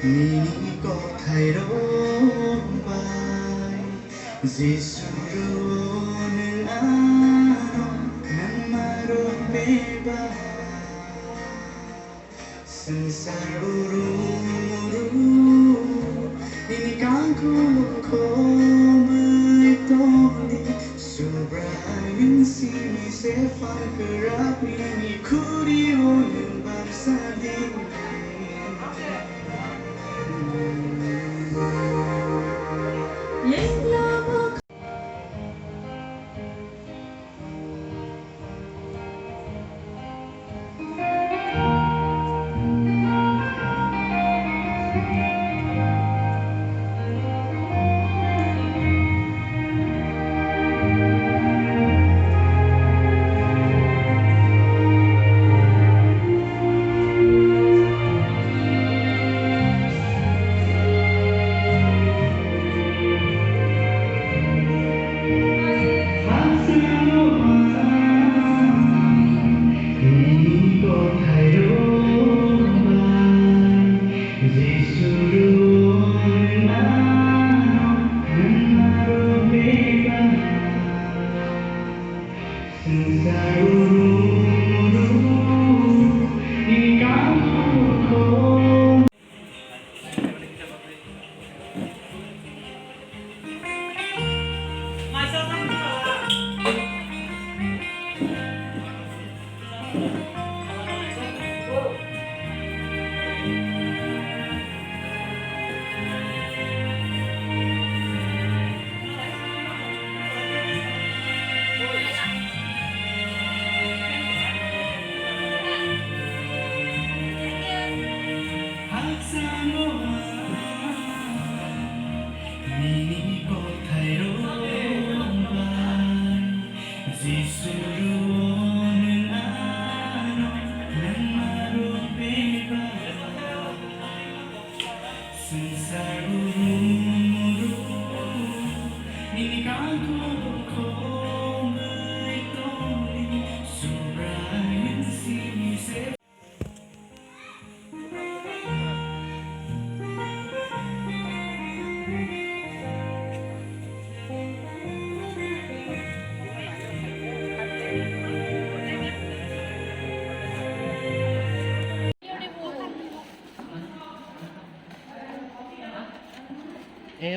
미니 꽃하이로운 바이 지수로는 아노 낭마로 빼봐 산살우루무루 니니 강구로 콤을 떠니 수브라인 시니 세판 그랍 니니 그리워는 밤사디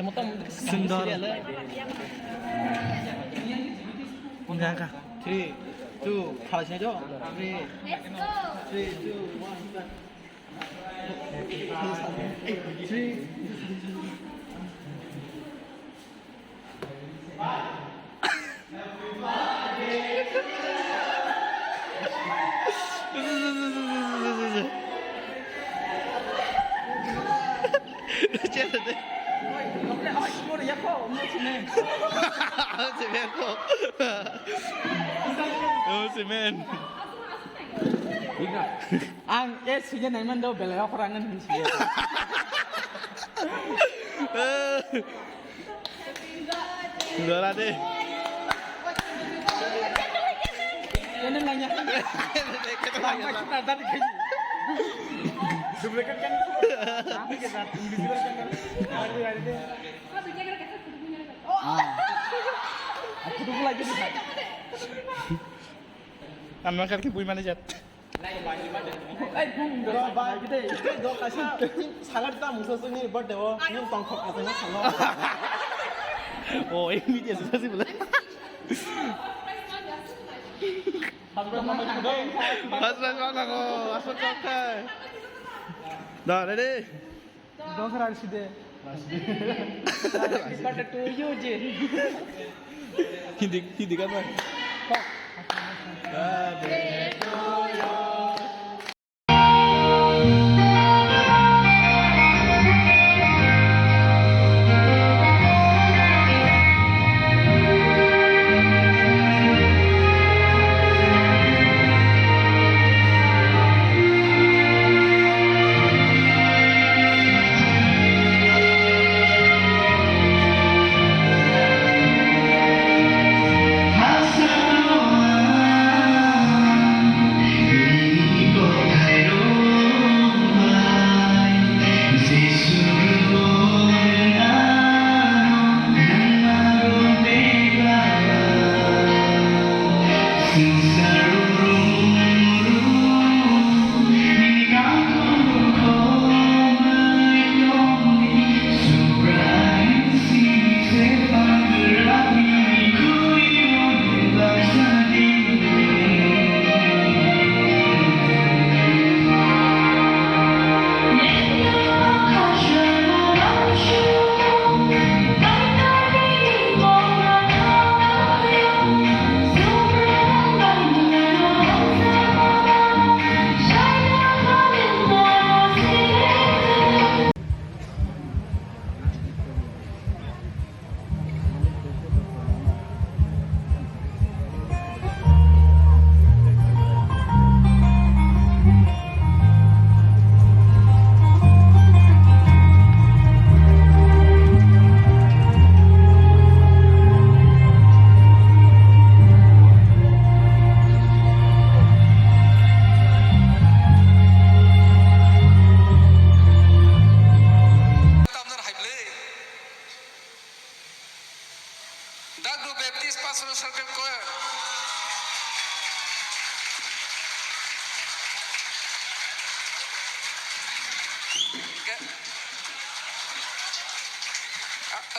Motor Sundar. Enggak kah? 3, 2, khara chhejo. 3, Let's go. 3, 2, 1, 3. Semen. Ang season này mình đâu về lại orang kan sih. Sudah deh. Ini nanya. Kita tadi kan. Duplicate kan. Tapi kita individual kan. Ada. Aku dulu lagi di sana. Anu kan kipuy mana jat. Bung dong bagi deh. Dong kasih sangat tak musuh sini berdua. Ini tongkok katanya sangat. Oh ini dia susah sih boleh. Masuk aku, masuk kakak. Dah ready. Dong kerana sih. Pada tujuh je. Hindi kan bang.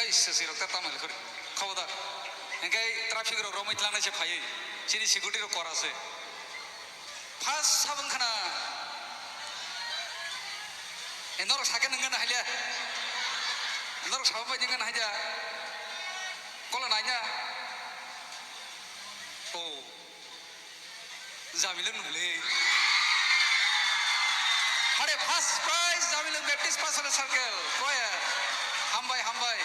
Ay, sesirok ta tamal khur. Khawda. Engkai traffic ro romit lang na se phai. Sini security ro kor ase. First sabang khana. Enor saken ngan halia. Enor sabang ngan haja. Kola nanya. Oh. Jamilun nule. Hare first prize Jamilun Baptist Pastoral Circle. Koya. Hambai hambai.